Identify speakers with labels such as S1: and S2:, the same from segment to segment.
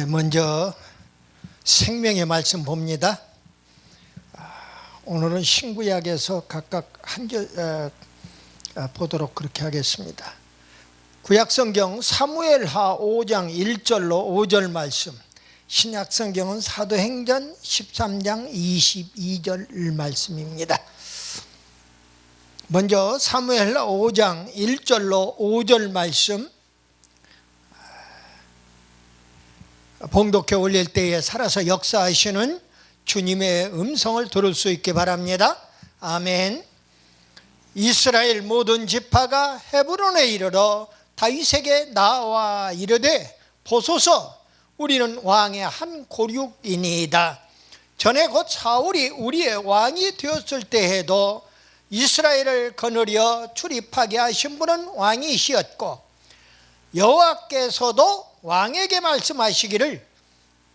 S1: 먼저 생명의 말씀 봅니다. 오늘은 신구약에서 각각 한 절 보도록 그렇게 하겠습니다. 구약성경 사무엘하 5장 1절로 5절 말씀, 신약성경은 사도행전 13장 22절 말씀입니다. 먼저 사무엘하 5장 1절로 5절 말씀 봉독해 올릴 때에 살아서 역사하시는 주님의 음성을 들을 수 있게 바랍니다. 아멘. 이스라엘 모든 지파가 헤브론에 이르러 다윗에게 나와 이르되 보소서, 우리는 왕의 한 고륙이니이다. 전에 곧 사울이 우리의 왕이 되었을 때에도 이스라엘을 거느려 출입하게 하신 분은 왕이시었고, 여호와께서도 왕에게 말씀하시기를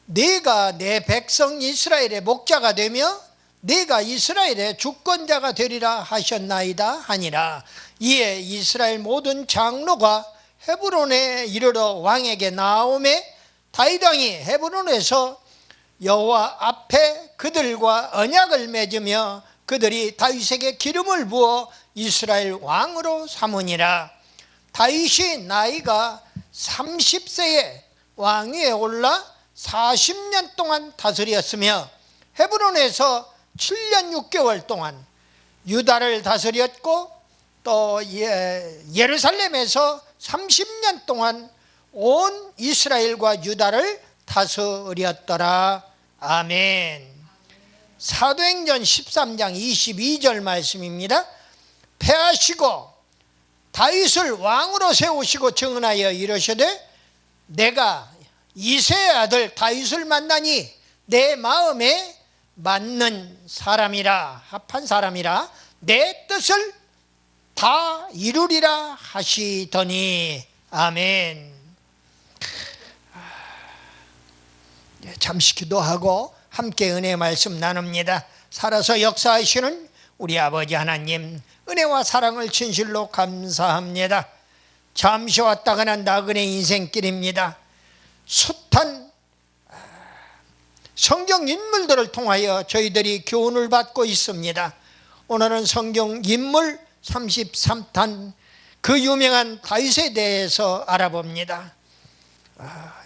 S1: 네가 내 백성 이스라엘의 목자가 되며 네가 이스라엘의 주권자가 되리라 하셨나이다 하니라. 이에 이스라엘 모든 장로가 헤브론에 이르러 왕에게 나오매 다윗 왕이 헤브론에서 여호와 앞에 그들과 언약을 맺으며 그들이 다윗에게 기름을 부어 이스라엘 왕으로 삼으니라. 다윗이 나이가 30세에 왕위에 올라 40년 동안 다스렸으며 헤브론에서 7년 6개월 동안 유다를 다스렸고, 또 예루살렘에서 30년 동안 온 이스라엘과 유다를 다스렸더라. 아멘. 사도행전 13장 22절 말씀입니다. 패하시고 다윗을 왕으로 세우시고 증언하여 이르시되 내가 이새의 아들 다윗을 만나니 내 마음에 맞는 사람이라, 합한 사람이라, 내 뜻을 다 이루리라 하시더니. 아멘. 잠시 기도하고 함께 은혜 말씀 나눕니다. 살아서 역사하시는 우리 아버지 하나님, 은혜와 사랑을 진실로 감사합니다. 잠시 왔다 가는 나그네 인생길입니다. 숱한 성경 인물들을 통하여 저희들이 교훈을 받고 있습니다. 오늘은 성경 인물 33탄 그 유명한 다윗에 대해서 알아봅니다.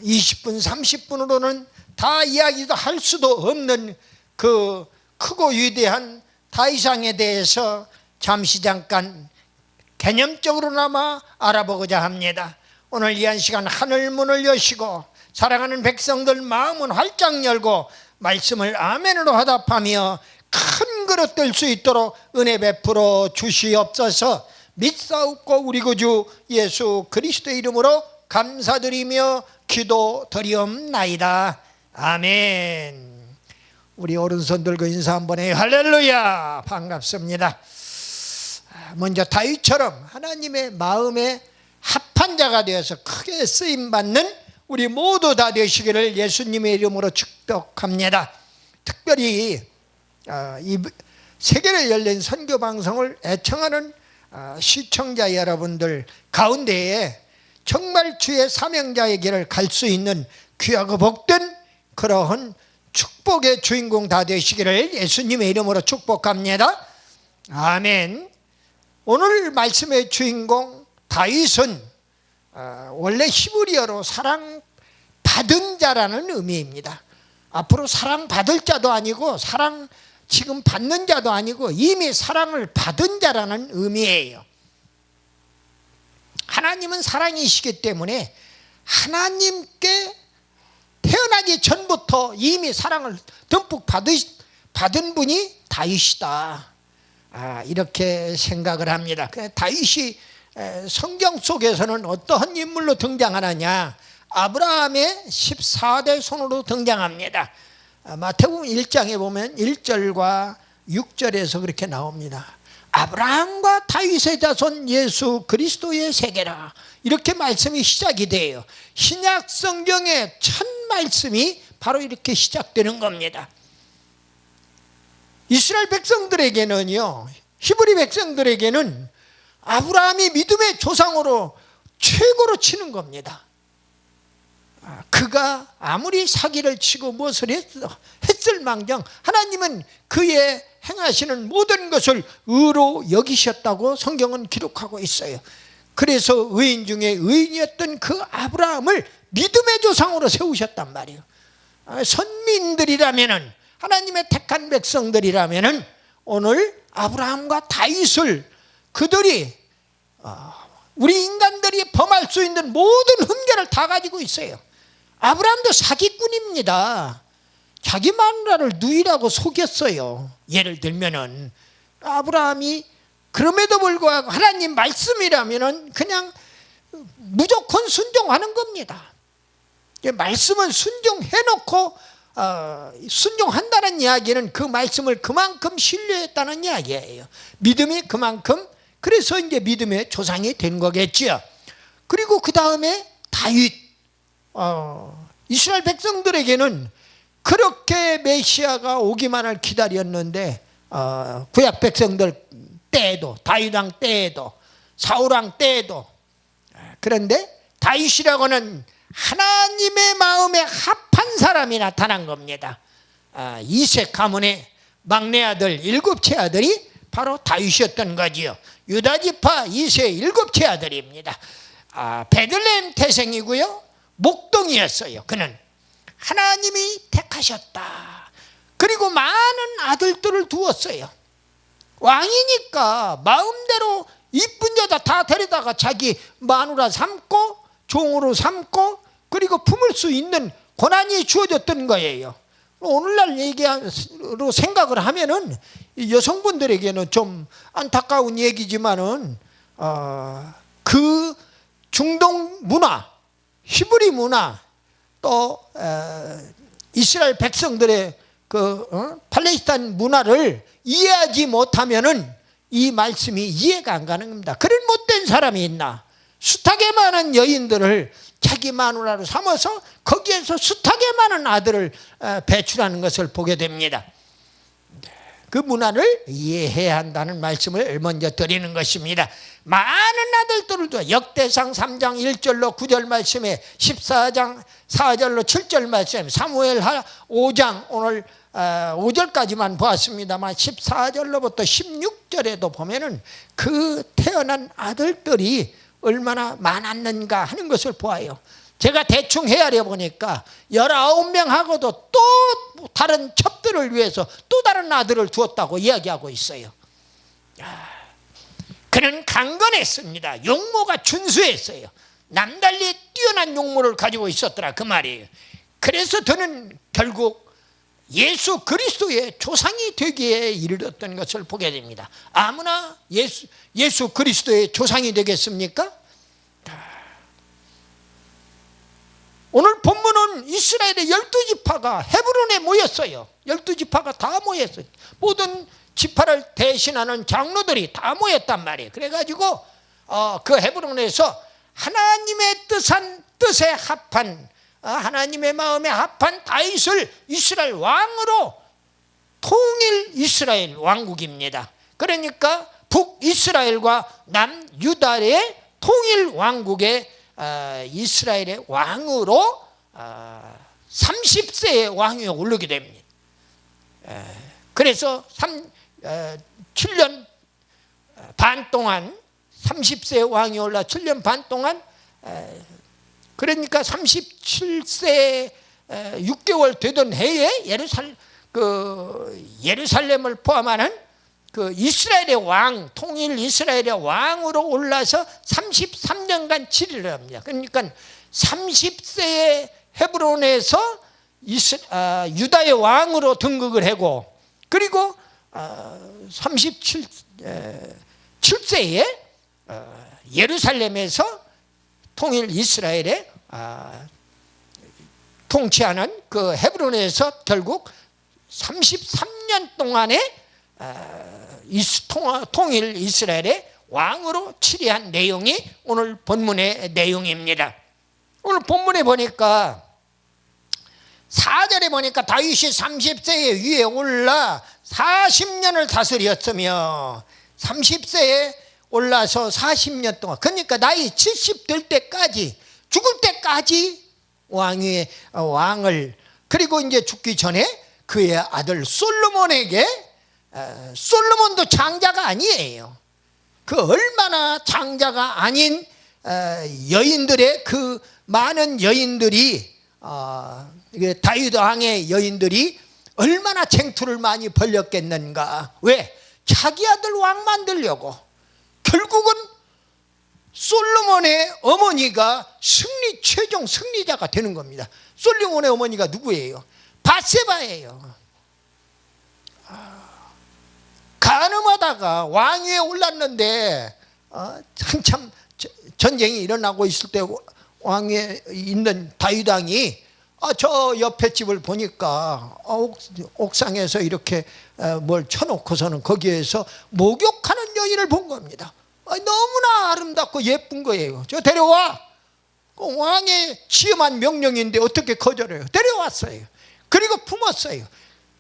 S1: 20분 30분으로는 다 이야기도 할 수도 없는 그 크고 위대한 다윗왕에 대해서 잠깐 개념적으로나마 알아보고자 합니다. 오늘 이 한 시간 하늘 문을 여시고 사랑하는 백성들 마음은 활짝 열고 말씀을 아멘으로 화답하며 큰 그릇 될 수 있도록 은혜 베풀어 주시옵소서. 믿사옵고 우리 구주 예수 그리스도의 이름으로 감사드리며 기도드리옵나이다. 아멘. 우리 오른손 들고 인사 한번 해요. 할렐루야. 반갑습니다. 먼저 다윗처럼 하나님의 마음에 합한 자가 되어서 크게 쓰임받는 우리 모두 다 되시기를 예수님의 이름으로 축복합니다. 특별히 이 세계로 열린 선교방송을 애청하는 시청자 여러분들 가운데에 정말 주의 사명자의 길을 갈 수 있는 귀하고 복된 그러한 축복의 주인공 다 되시기를 예수님의 이름으로 축복합니다. 아멘. 오늘 말씀의 주인공 다윗은 원래 히브리어로 사랑받은 자라는 의미입니다. 앞으로 사랑받을 자도 아니고 사랑 지금 받는 자도 아니고 이미 사랑을 받은 자라는 의미예요. 하나님은 사랑이시기 때문에 하나님께 태어나기 전부터 이미 사랑을 듬뿍 받은 분이 다윗이다. 이렇게 생각을 합니다. 다윗이 성경 속에서는 어떠한 인물로 등장하느냐, 아브라함의 14대 손으로 등장합니다. 마태복음 1장에 보면 1절과 6절에서 그렇게 나옵니다. 아브라함과 다윗의 자손 예수 그리스도의 세계라, 이렇게 말씀이 시작이 돼요. 신약 성경의 첫 말씀이 바로 이렇게 시작되는 겁니다. 이스라엘 백성들에게는요, 히브리 백성들에게는 아브라함이 믿음의 조상으로 최고로 치는 겁니다. 그가 아무리 사기를 치고 무엇을 했을 망정 하나님은 그의 행하시는 모든 것을 의로 여기셨다고 성경은 기록하고 있어요. 그래서 의인 중에 의인이었던 그 아브라함을 믿음의 조상으로 세우셨단 말이에요. 선민들이라면은, 하나님의 택한 백성들이라면은 오늘 아브라함과 다윗을 그들이 우리 인간들이 범할 수 있는 모든 흠결을 다 가지고 있어요. 아브라함도 사기꾼입니다. 자기 마누라를 누이라고 속였어요. 예를 들면은 아브라함이 그럼에도 불구하고 하나님 말씀이라면은 그냥 무조건 순종하는 겁니다. 말씀은 순종해놓고 순종한다는 이야기는 그 말씀을 그만큼 신뢰했다는 이야기예요. 믿음이 그만큼, 그래서 이제 믿음의 조상이 된 거겠지요. 그리고 그 다음에 다윗, 이스라엘 백성들에게는 그렇게 메시아가 오기만을 기다렸는데 구약 백성들 때에도, 다윗 왕 때에도, 사울 왕 때에도, 그런데 다윗이라고는 하나님의 마음에 합한 사람이 나타난 겁니다. 이색 가문의 막내 아들, 일곱째 아들이 바로 다윗이었던 거지요. 유다지파 이세의 일곱째 아들입니다. 베들레헴 태생이고요, 목동이었어요. 그는 하나님이 택하셨다. 그리고 많은 아들들을 두었어요. 왕이니까 마음대로 이쁜 여자 다 데려다가 자기 마누라 삼고 종으로 삼고 그리고 품을 수 있는 권한이 주어졌던 거예요. 오늘날 얘기로 생각을 하면은 여성분들에게는 좀 안타까운 얘기지만은 그 중동 문화, 히브리 문화, 또 이스라엘 백성들의 그 팔레스타인 문화를 이해하지 못하면은 이 말씀이 이해가 안 가는 겁니다. 그런 못된 사람이 있나? 숱하게 많은 여인들을 자기 마누라로 삼아서 거기에서 숱하게 많은 아들을 배출하는 것을 보게 됩니다. 그 문화를 이해해야 한다는 말씀을 먼저 드리는 것입니다. 많은 아들들을 둬. 역대상 3장 1절로 9절 말씀에 14장 4절로 7절 말씀, 사무엘 5장 오늘 5절까지만 보았습니다만 14절로부터 16절에도 보면은 그 태어난 아들들이 얼마나 많았는가 하는 것을 보아요. 제가 대충 헤아려 보니까 19명하고도 또 다른 첩들을 위해서 또 다른 아들을 두었다고 이야기하고 있어요. 그는 강건했습니다. 용모가 준수했어요. 남달리 뛰어난 용모를 가지고 있었더라 그 말이에요. 그래서 저는 결국 예수 그리스도의 조상이 되기에 이르렀던 것을 보게 됩니다. 아무나 예수 그리스도의 조상이 되겠습니까? 오늘 본문은 이스라엘의 12지파가 헤브론에 모였어요. 12지파가 다 모였어요. 모든 지파를 대신하는 장로들이 다 모였단 말이에요. 그래가지고 그 헤브론에서 하나님의 뜻에 합한, 하나님의 마음에 합한 다윗을 이스라엘 왕으로, 통일 이스라엘 왕국입니다. 그러니까 북이스라엘과 남유다의 통일 왕국의 이스라엘의 왕으로 30세의 왕위에 오르게 됩니다. 그래서 7년 반 동안 30세 왕이 올라 7년 반 동안, 그러니까 37세 6개월 되던 해에 예루살렘을 포함하는 그 이스라엘의 왕, 통일 이스라엘의 왕으로 올라서 33년간 치리를 합니다. 그러니까 30세의 헤브론에서 유다의 왕으로 등극을 하고, 그리고 37세에 예루살렘에서 통일 이스라엘의 통치하는 그 헤브론에서 결국 33년 동안의 통일 이스라엘의 왕으로 치리한 내용이 오늘 본문의 내용입니다. 오늘 본문에 보니까 4절에 보니까 다윗이 30세에 위에 올라 40년을 다스렸으며, 30세에 올라서 40년 동안, 그러니까 나이 70 될 때까지, 죽을 때까지 왕을 그리고 이제 죽기 전에 그의 아들 솔로몬에게 솔로몬도 장자가 아니에요. 그 얼마나 장자가 아닌 여인들의 그 많은 여인들이 다윗 왕의 여인들이 얼마나 쟁투를 많이 벌였겠는가. 왜? 자기 아들 왕 만들려고. 결국은 솔로몬의 어머니가 최종 승리자가 되는 겁니다. 솔로몬의 어머니가 누구예요? 밧세바예요. 간음하다가 왕위에 올랐는데 한참 전쟁이 일어나고 있을 때 왕위에 있는 다윗 왕이 저 옆에 집을 보니까 옥상에서 이렇게 뭘 쳐놓고서는 거기에서 목욕하는 여인을 본 겁니다. 너무나 아름답고 예쁜 거예요. 저 데려와. 왕의 시험한 명령인데 어떻게 거절해요? 데려왔어요. 그리고 품었어요.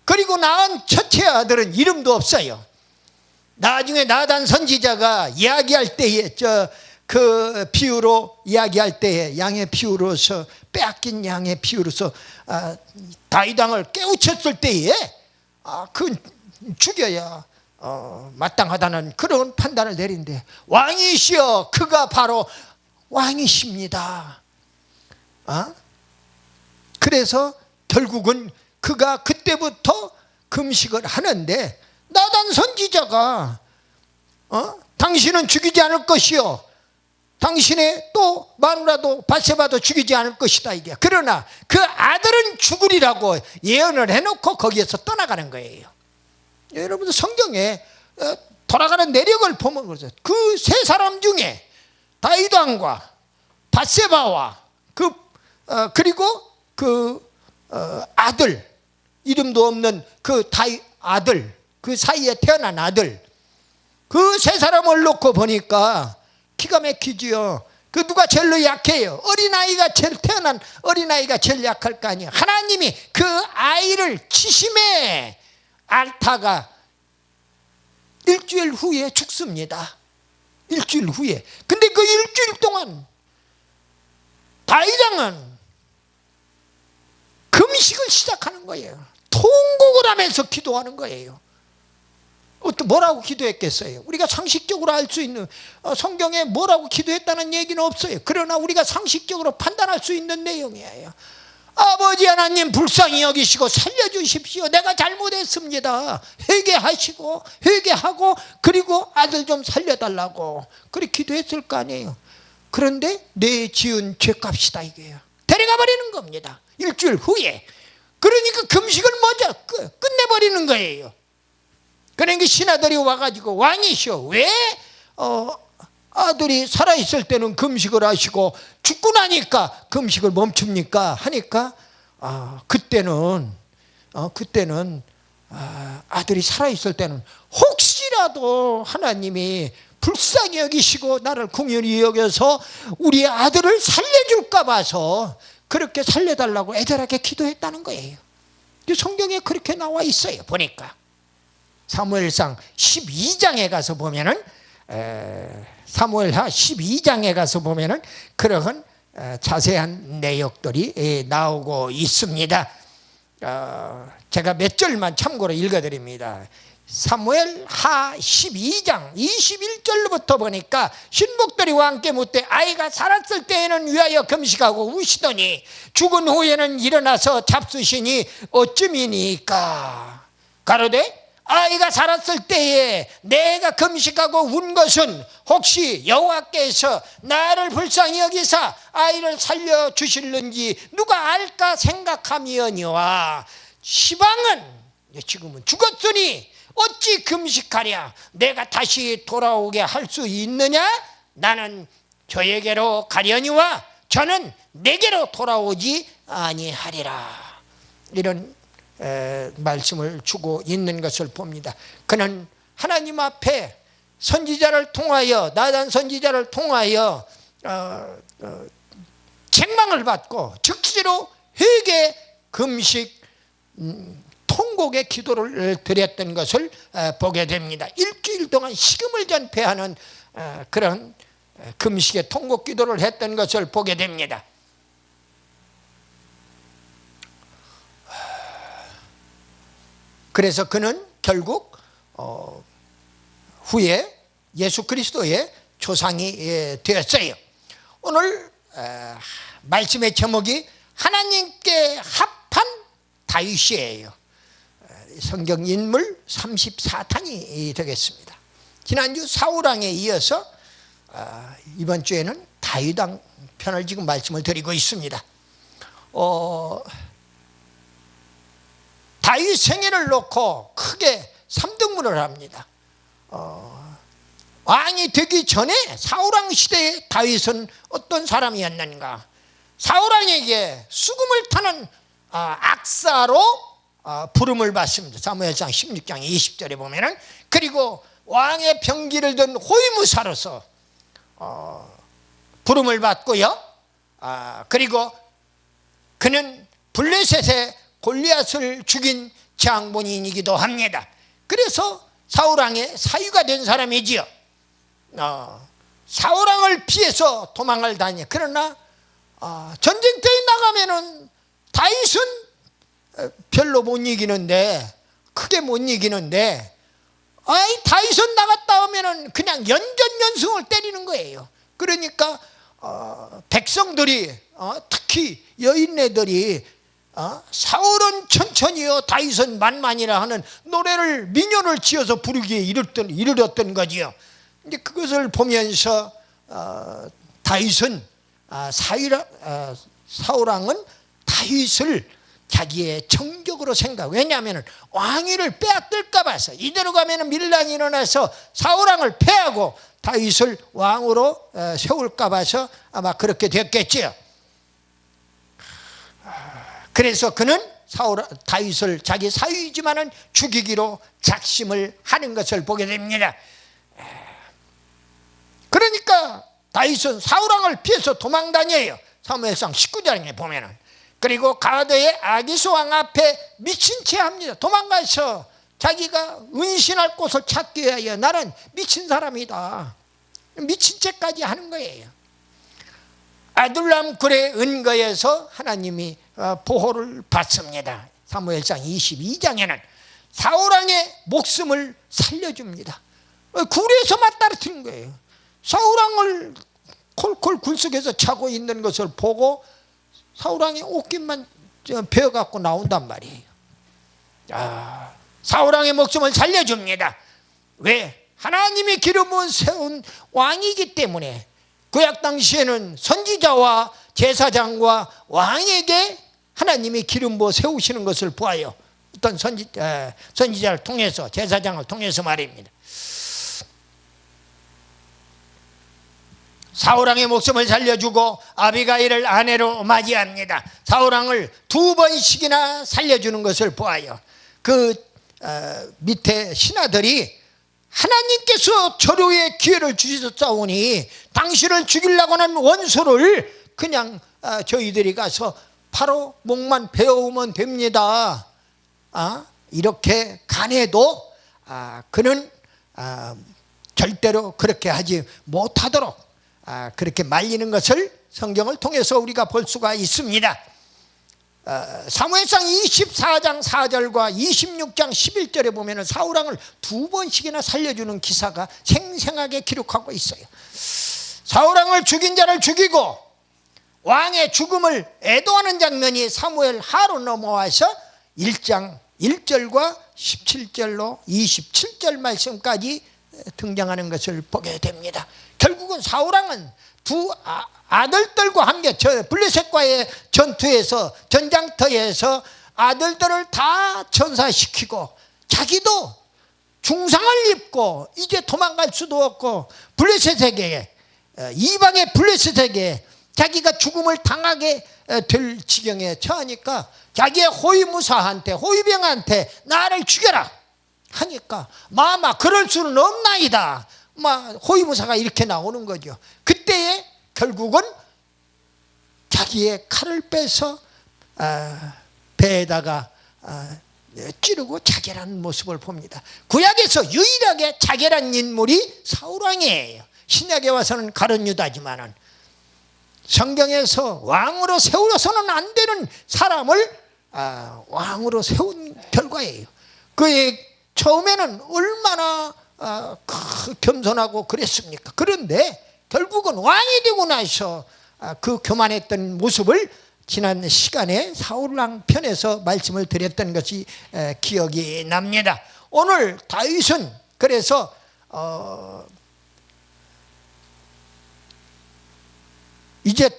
S1: 그리고 낳은 첫째 아들은 이름도 없어요. 나중에 나단 선지자가 이야기할 때에 그 비유로 이야기할 때에 양의 비유로서 빼앗긴 양의 비유로서 다윗 왕을 깨우쳤을 때에 그 죽여야 마땅하다는 그런 판단을 내린대. 왕이시여, 그가 바로 왕이십니다. 그래서 결국은 그가 그때부터 금식을 하는데 나단 선지자가 당신은 죽이지 않을 것이요, 당신의 또 마누라도 밧세바도 죽이지 않을 것이다 이게. 그러나 그 아들은 죽으리라고 예언을 해놓고 거기에서 떠나가는 거예요. 여러분들 성경에 돌아가는 내력을 보면 그러죠. 그 세 사람 중에 다윗 왕과 밧세바와 그리고 그 아들, 이름도 없는 그 다윗 아들, 그 사이에 태어난 아들, 그 세 사람을 놓고 보니까 기가 막히지요. 그 누가 제일 약해요? 어린아이가 태어난 어린아이가 제일 약할 거 아니에요. 하나님이 그 아이를 치심에 알타가 일주일 후에 죽습니다. 일주일 후에. 근데 그 일주일 동안 다윗 왕은 금식을 시작하는 거예요. 통곡을 하면서 기도하는 거예요. 뭐라고 기도했겠어요? 우리가 상식적으로 알 수 있는, 성경에 뭐라고 기도했다는 얘기는 없어요. 그러나 우리가 상식적으로 판단할 수 있는 내용이에요. 아버지 하나님, 불쌍히 여기시고 살려주십시오. 내가 잘못했습니다. 회개하고 그리고 아들 좀 살려달라고 그렇게 기도했을 거 아니에요. 그런데 내 지은 죄값이다 이게요. 데려가 버리는 겁니다. 일주일 후에. 그러니까 금식을 먼저 끝내버리는 거예요. 그러니까 신하들이 와가지고 왕이시여, 왜 아들이 살아있을 때는 금식을 하시고 죽고 나니까 금식을 멈춥니까? 하니까 그때는 아들이 살아있을 때는 혹시라도 하나님이 불쌍히 여기시고 나를 긍휼히 여겨서 우리 아들을 살려줄까 봐서 그렇게 살려달라고 애절하게 기도했다는 거예요. 성경에 그렇게 나와 있어요. 보니까 사무엘상 12장에 가서 보면은 사무엘하 12장에 가서 보면은 그런 자세한 내용들이 나오고 있습니다. 제가 몇 절만 참고로 읽어드립니다. 사무엘하 12장 21절부터 보니까 신복들이 왕께 묻되 아이가 살았을 때에는 위하여 금식하고 우시더니 죽은 후에는 일어나서 잡수시니 어찌미니까? 가로되 아이가 살았을 때에 내가 금식하고 운 것은 혹시 여호와께서 나를 불쌍히 여기사 아이를 살려주실는지 누가 알까 생각함이니와 시방은 지금은 죽었으니 어찌 금식하랴? 내가 다시 돌아오게 할 수 있느냐? 나는 저에게로 가려니와 저는 내게로 돌아오지 아니하리라. 이런 말씀을 주고 있는 것을 봅니다. 그는 하나님 앞에 선지자를 통하여, 나단 선지자를 통하여 책망을 받고 즉시로 회개, 금식, 통곡의 기도를 드렸던 것을 보게 됩니다. 일주일 동안 식음을 전폐하는 그런 금식의 통곡 기도를 했던 것을 보게 됩니다. 그래서 그는 결국 후에 예수 그리스도의 조상이 되었어요. 오늘 말씀의 제목이 하나님께 합한 다윗이에요. 성경 인물 34탄이 되겠습니다. 지난주 사울왕에 이어서 이번 주에는 다윗왕 편을 지금 말씀을 드리고 있습니다. 다윗 생애를 놓고 크게 3등분을 합니다. 왕이 되기 전에 사울왕 시대에 다윗은 어떤 사람이었는가? 사울왕에게 수금을 타는 악사로 부름을 받습니다. 사무엘상 16장 20절에 보면은, 그리고 왕의 병기를 든 호위무사로서 부름을 받고요. 그리고 그는 블레셋의 골리앗을 죽인 장본인이기도 합니다. 그래서 사울왕의 사위가 된 사람이지요. 사울왕을 피해서 도망을 다니. 그러나 전쟁터에 나가면은 다윗은 별로 못 이기는데, 크게 못 이기는데, 다윗은 나갔다 오면은 그냥 연전연승을 때리는 거예요. 그러니까 백성들이 특히 여인네들이 사울은 천천히요 다윗은 만만이라 하는 노래를 민요를 지어서 부르기에 이르렀던 거지요. 이제 그것을 보면서 다윗은 사울왕은 다윗을 자기의 정적으로 생각. 왜냐하면 왕위를 빼앗을까 봐서, 이대로 가면 밀란이 일어나서 사울왕을 패하고 다윗을 왕으로 세울까 봐서 아마 그렇게 됐겠지요. 그래서 그는 다윗을 자기 사위이지만은 죽이기로 작심을 하는 것을 보게 됩니다. 그러니까 다윗은 사울왕을 피해서 도망다녀요. 사무엘상 19장에 보면은. 그리고 가드의 아기스 왕 앞에 미친 채 합니다. 도망가서 자기가 은신할 곳을 찾기 위하여 나는 미친 사람이다, 미친 채까지 하는 거예요. 아둘람 굴의 은거에서 하나님이 보호를 받습니다. 사무엘상 22장에는 사울왕의 목숨을 살려줍니다. 굴에서 맞다르트는 거예요. 사울왕을 콜콜 굴 속에서 자고 있는 것을 보고 사울왕의 옷깃만 베어갖고 나온단 말이에요. 사울왕의 목숨을 살려줍니다. 왜? 하나님이 기름을 세운 왕이기 때문에. 구약 당시에는 선지자와 제사장과 왕에게 하나님이 기름 부어 세우시는 것을 보아요. 어떤 선지자를 통해서, 제사장을 통해서 말입니다. 사울왕의 목숨을 살려주고 아비가일을 아내로 맞이합니다. 사울왕을 2번씩이나 살려주는 것을 보아요. 그 밑에 신하들이 하나님께서 저로의 기회를 주셨사오니 당신을 죽이려고 하는 원수를 그냥 저희들이 가서 바로 목만 베어오면 됩니다. 이렇게 간해도 그는 절대로 그렇게 하지 못하도록 그렇게 말리는 것을 성경을 통해서 우리가 볼 수가 있습니다. 사무엘상 24장 4절과 26장 11절에 보면 사울왕을 2번씩이나 살려주는 기사가 생생하게 기록하고 있어요. 사울왕을 죽인 자를 죽이고 왕의 죽음을 애도하는 장면이 사무엘 하로 넘어와서 1장 1절과 17절로 27절 말씀까지 등장하는 것을 보게 됩니다. 결국은 사울왕은 두 아들들과 함께 블레셋과의 전투에서, 전장터에서 아들들을 다 전사시키고 자기도 중상을 입고 이제 도망갈 수도 없고 블레셋에게, 이방의 블레셋에게 자기가 죽음을 당하게 될 지경에 처하니까 자기의 호위무사한테, 호위병한테 나를 죽여라 하니까 마마 그럴 수는 없나이다. 호위무사가 이렇게 나오는 거죠. 그때에 결국은 자기의 칼을 빼서 배에다가 찌르고 자결하는 모습을 봅니다. 구약에서 유일하게 자결한 인물이 사울왕이에요. 신약에 와서는 가룟 유다지만은 성경에서 왕으로 세워서는 안 되는 사람을 왕으로 세운 결과예요. 그의 처음에는 얼마나 겸손하고 그랬습니까? 그런데 결국은 왕이 되고 나서 그 교만했던 모습을 지난 시간에 사울왕 편에서 말씀을 드렸던 것이 기억이 납니다. 오늘 다윗은 그래서 이제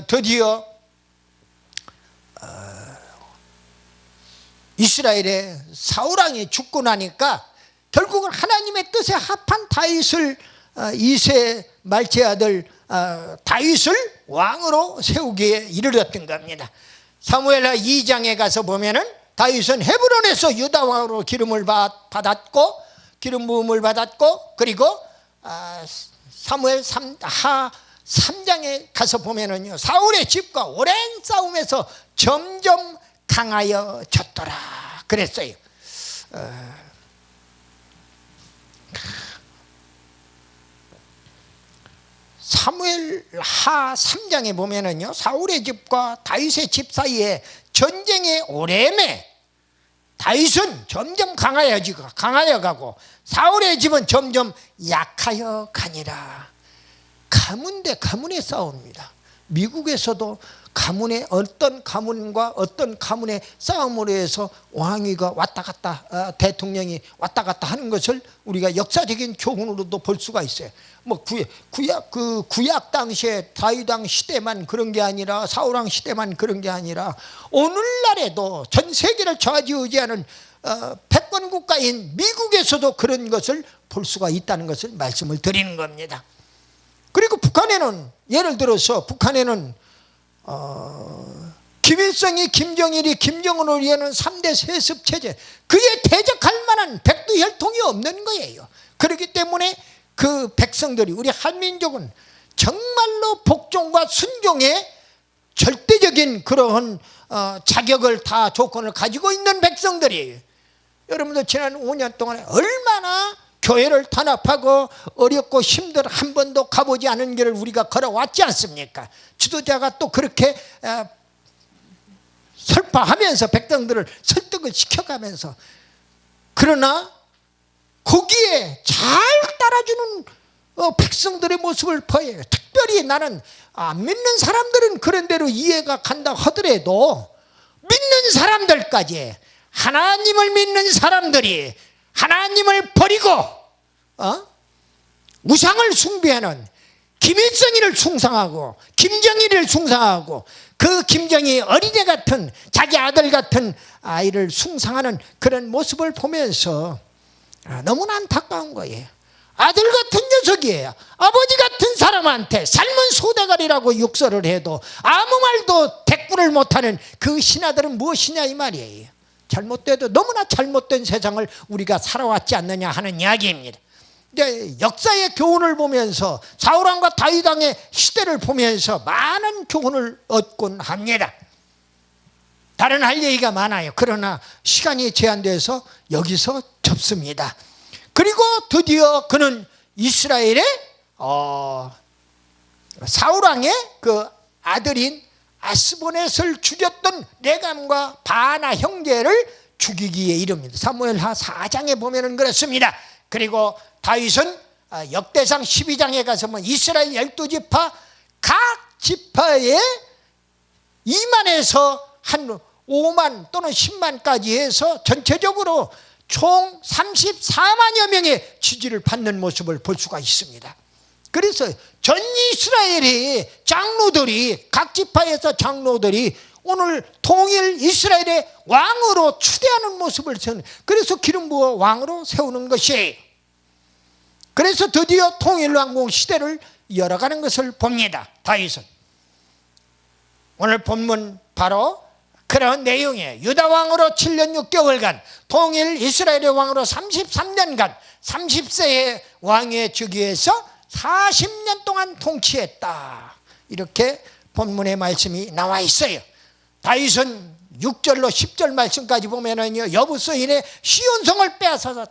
S1: 드디어 이스라엘의 사울왕이 죽고 나니까 결국은 하나님의 뜻에 합한 다윗을 이세 말제 아들 다윗을 왕으로 세우기에 이르렀던 겁니다. 사무엘하 2장에 가서 보면은 다윗은 헤브론에서 유다 왕으로 기름 부음을 받았고 그리고 사무엘 하 3장에 가서 보면은요, 사울의 집과 오랜 싸움에서 점점 강하여졌더라 그랬어요. 사무엘 하 3장에 보면은요, 사울의 집과 다윗의 집 사이에 전쟁의 오래매 다윗은 점점 강하여가고 사울의 집은 점점 약하여 가니라. 가문 대 가문의 싸움입니다. 미국에서도 가문의 어떤 가문과 어떤 가문의 싸움으로 해서 왕위가 왔다 갔다 대통령이 왔다 갔다 하는 것을 우리가 역사적인 교훈으로도 볼 수가 있어요. 뭐 구약 당시에 다윗왕 시대만 그런 게 아니라 사울왕 시대만 그런 게 아니라 오늘날에도 전 세계를 좌지우지하는 패권 국가인 미국에서도 그런 것을 볼 수가 있다는 것을 말씀을 드리는 겁니다. 그리고 북한에는 예를 들어서 북한에는 김일성이 김정일이 김정은을 위하는 3대 세습 체제 그에 대적할 만한 백두혈통이 없는 거예요. 그렇기 때문에 그 백성들이 우리 한민족은 정말로 복종과 순종의 절대적인 그러한 자격을 다 조건을 가지고 있는 백성들이에요. 여러분들 지난 5년 동안에 얼마나 교회를 탄압하고 어렵고 힘들어 한 번도 가보지 않은 길을 우리가 걸어왔지 않습니까? 지도자가 또 그렇게 설파하면서 백성들을 설득을 시켜가면서 그러나 거기에 잘 따라주는 백성들의 모습을 보여요. 특별히 나는 안 믿는 사람들은 그런 대로 이해가 간다 하더라도 믿는 사람들까지 하나님을 믿는 사람들이 하나님을 버리고 우상을 숭배하는 김일성이를 숭상하고 김정일을 숭상하고 그 김정희 어린애 같은 자기 아들 같은 아이를 숭상하는 그런 모습을 보면서 너무나 안타까운 거예요. 아들 같은 녀석이에요. 아버지 같은 사람한테 삶은 소대가리라고 욕설을 해도 아무 말도 대꾸를 못하는 그 신하들은 무엇이냐 이 말이에요. 잘못돼도 너무나 잘못된 세상을 우리가 살아왔지 않느냐 하는 이야기입니다. 이제 역사의 교훈을 보면서 사울왕과 다윗왕의 시대를 보면서 많은 교훈을 얻곤 합니다. 다른 할 얘기가 많아요. 그러나 시간이 제한돼서 여기서 접습니다. 그리고 드디어 그는 이스라엘의 사울왕의 그 아들인 아스보넷을 죽였던 레감과 바나 형제를 죽이기에 이릅니다. 사무엘하 4장에 보면은 그렇습니다. 그리고 다윗은 역대상 12장에 가서 보면 이스라엘 12지파 각 지파에 2만에서 한 5만 또는 10만까지 해서 전체적으로 총 34만여 명의 지지를 받는 모습을 볼 수가 있습니다. 그래서 전 이스라엘의 장로들이 각 지파에서 장로들이 오늘 통일 이스라엘의 왕으로 추대하는 모습을 세우는, 그래서 기름 부어 왕으로 세우는 것이에요. 그래서 드디어 통일왕국 시대를 열어가는 것을 봅니다. 다윗은 오늘 본문 바로 그런 내용이에요. 유다 왕으로 7년 6개월간, 통일 이스라엘의 왕으로 33년간 30세의 왕의 즉위에서 40년 동안 통치했다. 이렇게 본문의 말씀이 나와 있어요. 다윗은 6절로 10절 말씀까지 보면은요, 여부서인의 시온성을 빼앗아서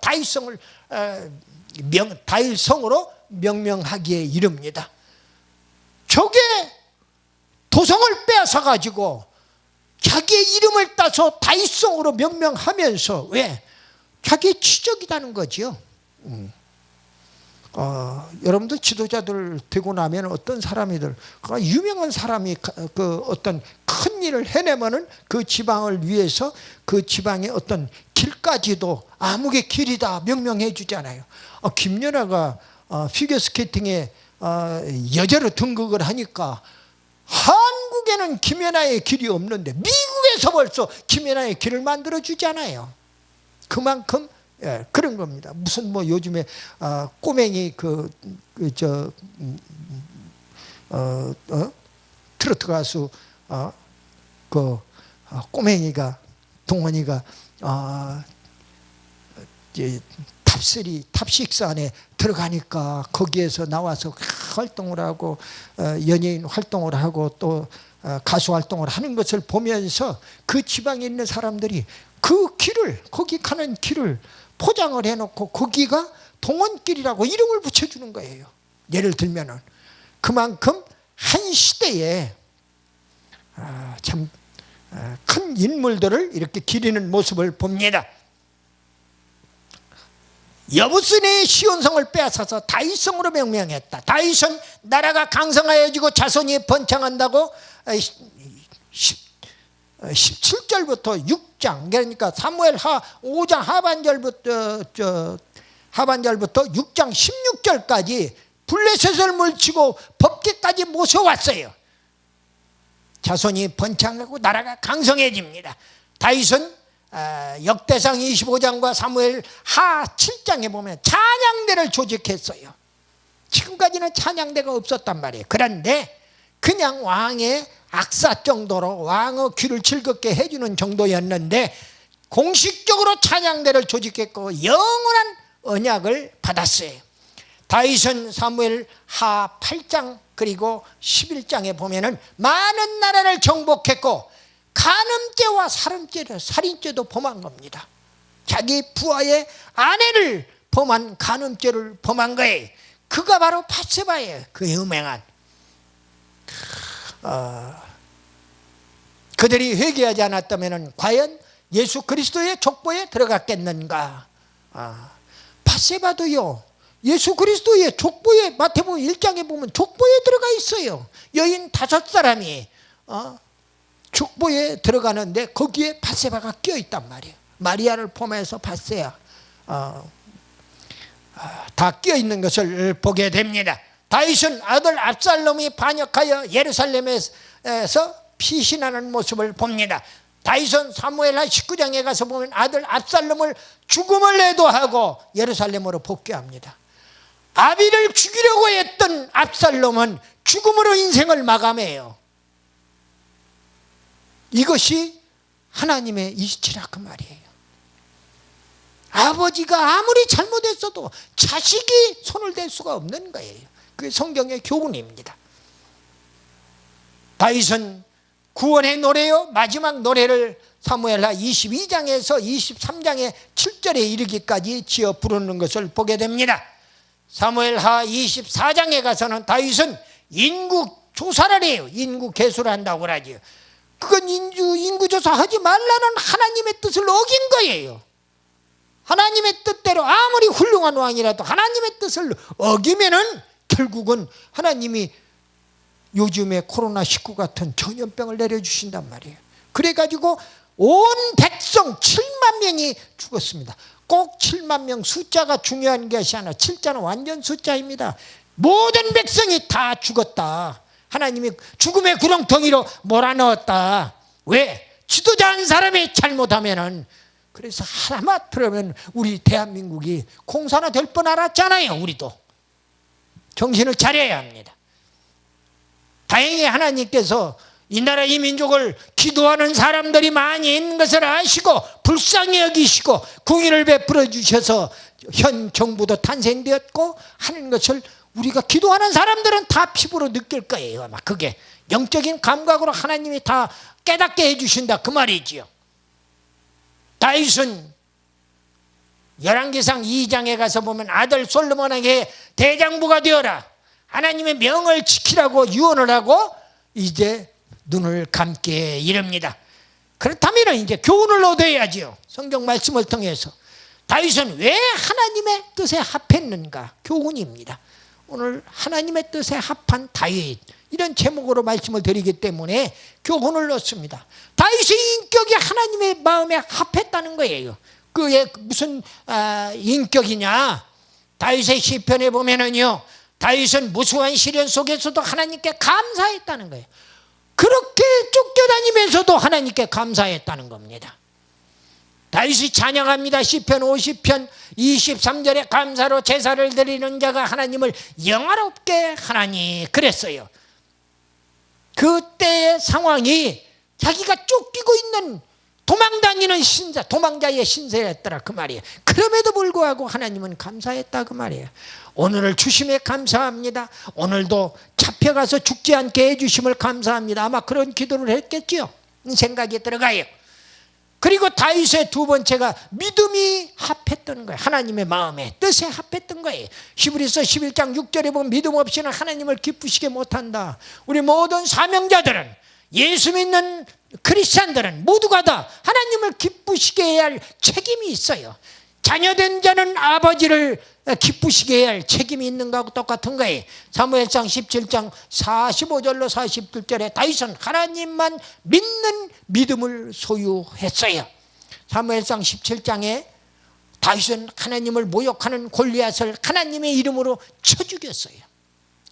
S1: 다윗성으로 명명하기에 이릅니다. 저게 도성을 빼앗아 가지고 자기의 이름을 따서 다윗성으로 명명하면서, 왜? 자기 지적이라는 거죠. 여러분들 지도자들 되고 나면 어떤 사람이들, 유명한 사람이 그 어떤 큰 일을 해내면은 그 지방을 위해서 그 지방의 어떤 길까지도 암흑의 길이다 명명해 주잖아요. 김연아가 피겨스케이팅에 여자로 등극을 하니까 한국에는 김연아의 길이 없는데 미국에서 벌써 김연아의 길을 만들어 주잖아요. 그만큼 그런 겁니다. 무슨 뭐 요즘에 꼬맹이 트로트 가수 꼬맹이가 동원이가 이제 탑3, 탑6 안에 들어가니까 거기에서 나와서 활동을 하고 연예인 활동을 하고 또 가수 활동을 하는 것을 보면서 그 지방에 있는 사람들이 그 길을, 거기 가는 길을 포장을 해놓고 거기가 동원길이라고 이름을 붙여주는 거예요. 예를 들면은 그만큼 한 시대에 참 큰 인물들을 이렇게 기리는 모습을 봅니다. 여부스의 시온성을 빼앗아서 다윗성으로 명명했다. 다윗은 나라가 강성하여지고 자손이 번창한다고 17절부터 6장, 그러니까 사무엘하 5장 하반절부터 6장 16절까지 블레셋을 물치고 법궤까지 모셔왔어요. 자손이 번창하고 나라가 강성해집니다. 다윗은 역대상 25장과 사무엘 하 7장에 보면 찬양대를 조직했어요. 지금까지는 찬양대가 없었단 말이에요. 그런데 그냥 왕의 악사 정도로 왕의 귀를 즐겁게 해주는 정도였는데 공식적으로 찬양대를 조직했고 영원한 언약을 받았어요. 다윗은 사무엘 하 8장 그리고 11장에 보면은 많은 나라를 정복했고 간음죄와 살인죄도 범한 겁니다. 자기 부하의 아내를 범한 간음죄를 범한 거예요. 그가 바로 밧세바예요. 그 유명한. 그들이 회개하지 않았다면 과연 예수 그리스도의 족보에 들어갔겠는가? 밧세바도요, 예수 그리스도의 족보에, 마태복음 1장에 보면 족보에 들어가 있어요. 여인 5사람이 족보에 들어가는데 거기에 밧세바가 껴있단 말이에요. 마리아를 포함해서 밧세바 다 껴있는 것을 보게 됩니다. 다윗은 아들 압살롬이 반역하여 예루살렘에서 피신하는 모습을 봅니다. 다윗은 사무엘하 19장에 가서 보면 아들 압살롬을 죽음을 애도하고 예루살렘으로 복귀합니다. 아비를 죽이려고 했던 압살롬은 죽음으로 인생을 마감해요. 이것이 하나님의 이치라 그 말이에요. 아버지가 아무리 잘못했어도 자식이 손을 댈 수가 없는 거예요. 그게 성경의 교훈입니다. 다윗은 구원의 노래요, 마지막 노래를 사무엘하 22장에서 23장의 7절에 이르기까지 지어 부르는 것을 보게 됩니다. 사무엘하 24장에 가서는 다윗은 인구 조사를 해요. 인구 개수를 한다고 그러죠. 그건 인구조사 하지 말라는 하나님의 뜻을 어긴 거예요. 하나님의 뜻대로 아무리 훌륭한 왕이라도 하나님의 뜻을 어기면은 결국은 하나님이 요즘에 코로나19 같은 전염병을 내려주신단 말이에요. 그래가지고 온 백성 7만 명이 죽었습니다. 꼭 7만 명 숫자가 중요한 것이 아니라 7자는 완전 숫자입니다. 모든 백성이 다 죽었다. 하나님이 죽음의 구렁텅이로 몰아넣었다. 왜? 지도자 한 사람이 잘못하면은. 그래서 하나만 들으면 우리 대한민국이 공산화 될 뻔 알았잖아요. 우리도 정신을 차려야 합니다. 다행히 하나님께서 이 나라 이 민족을 기도하는 사람들이 많이 있는 것을 아시고 불쌍히 여기시고 공의를 베풀어 주셔서 현 정부도 탄생되었고 하는 것을 우리가 기도하는 사람들은 다 피부로 느낄 거예요. 아마 그게 영적인 감각으로 하나님이 다 깨닫게 해주신다 그 말이지요. 다윗은 열왕기상 2장에 가서 보면 아들 솔로몬에게 대장부가 되어라. 하나님의 명을 지키라고 유언을 하고 이제 눈을 감게 이릅니다. 그렇다면 이제 교훈을 얻어야지요. 성경 말씀을 통해서 다윗은 왜 하나님의 뜻에 합했는가? 교훈입니다. 오늘 하나님의 뜻에 합한 다윗, 이런 제목으로 말씀을 드리기 때문에 교훈을 얻습니다. 다윗의 인격이 하나님의 마음에 합했다는 거예요. 그의 무슨 인격이냐? 다윗의 시편에 보면은요, 다윗은 무수한 시련 속에서도 하나님께 감사했다는 거예요. 그렇게 쫓겨다니면서도 하나님께 감사했다는 겁니다. 다윗이 찬양합니다. 시편 50편 23절에 감사로 제사를 드리는 자가 하나님을 영화롭게 하나니, 그랬어요. 그때의 상황이 자기가 쫓기고 있는 도망다니는 신자, 도망자의 신세였더라 그 말이에요. 그럼에도 불구하고 하나님은 감사했다 그 말이에요. 오늘을 주심에 감사합니다. 오늘도 잡혀가서 죽지 않게 해주심을 감사합니다. 아마 그런 기도를 했겠죠. 생각이 들어가요. 그리고 다윗의 두 번째가 믿음이 합했던 거예요. 하나님의 마음에 뜻에 합했던 거예요. 히브리서 11장 6절에 보면 믿음 없이는 하나님을 기쁘시게 못한다. 우리 모든 사명자들은, 예수 믿는 크리스찬들은 모두가 다 하나님을 기쁘시게 해야 할 책임이 있어요. 자녀된 자는 아버지를 기쁘시게 해야 할 책임이 있는 거하고 똑같은 거예요. 사무엘상 17장 45절로 47절에 다윗은 하나님만 믿는 믿음을 소유했어요. 사무엘상 17장에 다윗은 하나님을 모욕하는 골리앗을 하나님의 이름으로 쳐 죽였어요.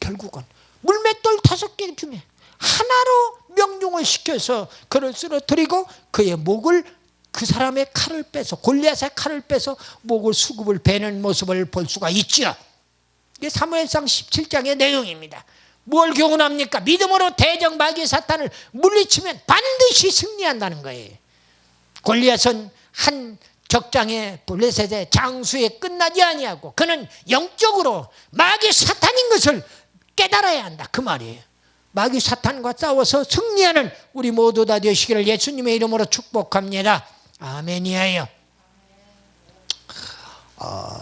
S1: 결국은 물맷돌 5개 중에 하나로 명중을 시켜서 그를 쓰러뜨리고 그의 목을, 그 사람의 칼을 빼서, 골리앗의 칼을 빼서 목을 수급을 베는 모습을 볼 수가 있죠. 이게 사무엘상 17장의 내용입니다. 뭘 교훈합니까? 믿음으로 대적 마귀 사탄을 물리치면 반드시 승리한다는 거예요. 골리앗은 한 적장의 블레셋의 장수에 끝나지 아니하고 그는 영적으로 마귀 사탄인 것을 깨달아야 한다 그 말이에요. 마귀 사탄과 싸워서 승리하는 우리 모두 다 되시기를 예수님의 이름으로 축복합니다. 아멘이에요.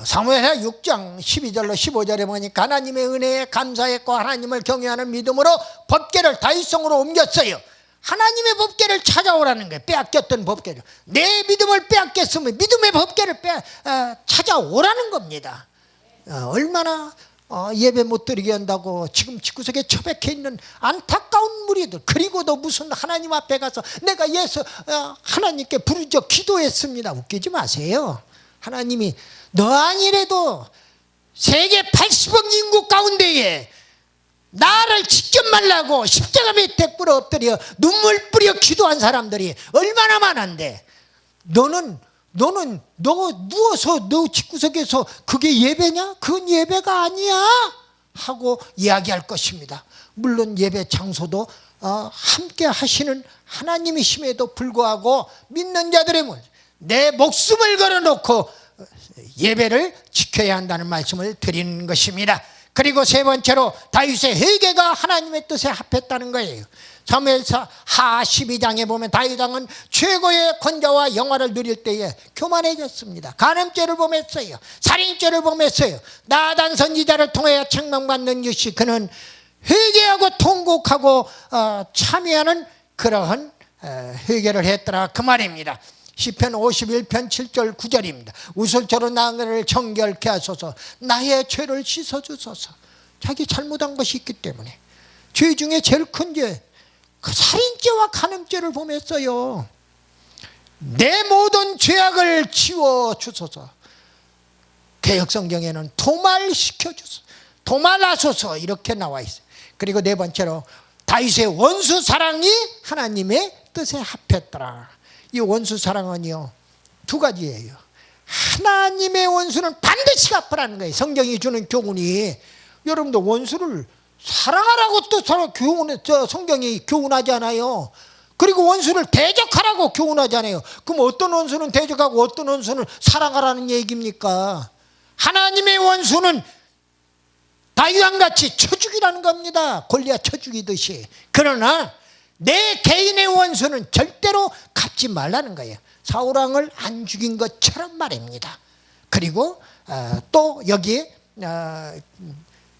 S1: 사무엘하 6장 12절로 15절에 보니까 하나님의 은혜에 감사했고 하나님을 경외하는 믿음으로 법궤를 다윗성으로 옮겼어요. 하나님의 법궤를 찾아오라는 거예요. 빼앗겼던 법궤를. 내 믿음을 빼앗겼으면 믿음의 법궤를 찾아오라는 겁니다. 얼마나 예배 못 드리게 한다고 지금 집구석에 처박혀 있는 안타까운 무리들, 그리고도 무슨 하나님 앞에 가서 내가 하나님께 부르짖어 기도했습니다. 웃기지 마세요. 하나님이 너 아니래도 세계 80억 인구 가운데에 나를 지켜 말라고 십자가 밑에 뿌려 엎드려 눈물 뿌려 기도한 사람들이 얼마나 많은데, 너 누워서 너 집구석에서 그게 예배냐? 그건 예배가 아니야 하고 이야기할 것입니다. 물론 예배 장소도 함께 하시는 하나님이심에도 불구하고 믿는 자들의 내 목숨을 걸어놓고 예배를 지켜야 한다는 말씀을 드리는 것입니다. 그리고 세 번째로 다윗의 회개가 하나님의 뜻에 합했다는 거예요. 사무엘하 12장에 보면 다윗 왕은 최고의 권좌와 영화를 누릴 때에 교만해졌습니다. 간음죄를 범했어요. 살인죄를 범했어요. 나단 선지자를 통하여 책망받는 것이 그는 회개하고 통곡하고 참여하는 그러한 회개를 했더라 그 말입니다. 시편 51편 7절 9절입니다. 우슬초로 나를 정결케 하소서, 나의 죄를 씻어주소서. 자기 잘못한 것이 있기 때문에 죄 중에 제일 큰 죄, 그 살인죄와 간음죄를 범했어요. 내 모든 죄악을 지워주소서. 개혁성경에는 도말시켜주소서, 도말하소서 이렇게 나와 있어요. 그리고 네 번째로 다윗의 원수 사랑이 하나님의 뜻에 합했더라. 이 원수 사랑은요 두 가지예요. 하나님의 원수는 반드시 갚으라는 거예요. 성경이 주는 교훈이, 여러분도 원수를 사랑하라고 또 성경이 교훈하지 않아요. 그리고 원수를 대적하라고 교훈하지 않아요. 그럼 어떤 원수는 대적하고 어떤 원수는 사랑하라는 얘기입니까? 하나님의 원수는 다윗왕같이 쳐 죽이라는 겁니다. 골리앗 쳐 죽이듯이. 그러나 내 개인의 원수는 절대로 갚지 말라는 거예요. 사울왕을 안 죽인 것처럼 말입니다. 그리고 또 여기에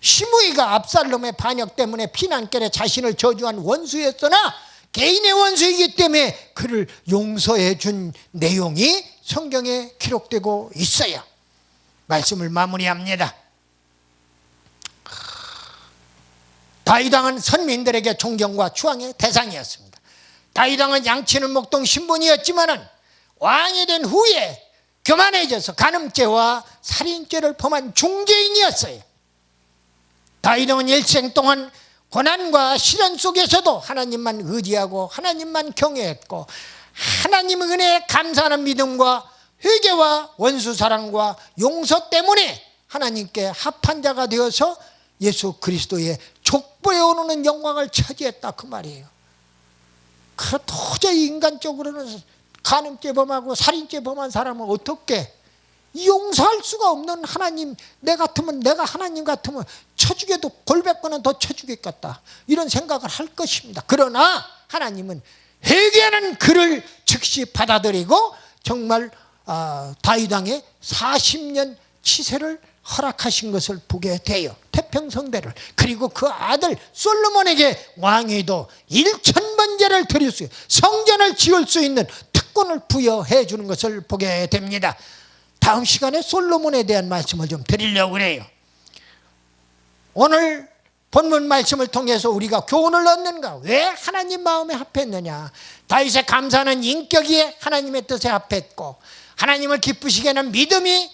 S1: 시므이가 압살롬의 반역 때문에 피난길에 자신을 저주한 원수였으나 개인의 원수이기 때문에 그를 용서해 준 내용이 성경에 기록되고 있어요. 말씀을 마무리합니다. 다윗 왕은 선민들에게 존경과 추앙의 대상이었습니다. 다윗 왕은 양치는 목동 신분이었지만은 왕이 된 후에 교만해져서 간음죄와 살인죄를 범한 중죄인이었어요. 다윗 왕은 일생 동안 고난과 시련 속에서도 하나님만 의지하고 하나님만 경외했고 하나님의 은혜에 감사하는 믿음과 회개와 원수 사랑과 용서 때문에 하나님께 합한 자가 되어서 예수 그리스도의 족보에 오르는 영광을 차지했다 그 말이에요. 그 도저히 인간적으로는 간음죄 범하고 살인죄 범한 사람은 어떻게 용서할 수가 없는 하나님, 내가 하나님 같으면 쳐 죽여도 골백번은 더 쳐 죽였겠다 이런 생각을 할 것입니다. 그러나 하나님은 회개하는 그를 즉시 받아들이고 정말 다윗 왕의 40년 치세를 허락하신 것을 보게 돼요. 태평성대를. 그리고 그 아들 솔로몬에게 왕위도 1000번제를 드릴 수 있는 성전을 지을 수 있는 특권을 부여해 주는 것을 보게 됩니다. 다음 시간에 솔로몬에 대한 말씀을 좀 드리려고 해요. 오늘 본문 말씀을 통해서 우리가 교훈을 얻는가? 왜 하나님 마음에 합했느냐? 다윗의 감사하는 인격이 하나님의 뜻에 합했고 하나님을 기쁘시게 하는 믿음이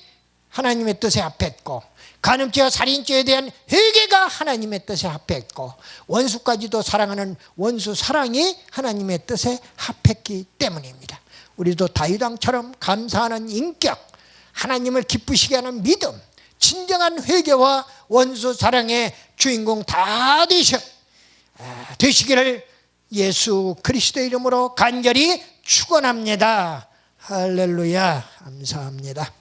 S1: 하나님의 뜻에 합했고 간음죄와 살인죄에 대한 회개가 하나님의 뜻에 합했고 원수까지도 사랑하는 원수 사랑이 하나님의 뜻에 합했기 때문입니다. 우리도 다윗 왕처럼 감사하는 인격, 하나님을 기쁘시게 하는 믿음, 진정한 회개와 원수 사랑의 주인공 다 되시기를 예수 그리스도의 이름으로 간절히 축원합니다. 할렐루야. 감사합니다.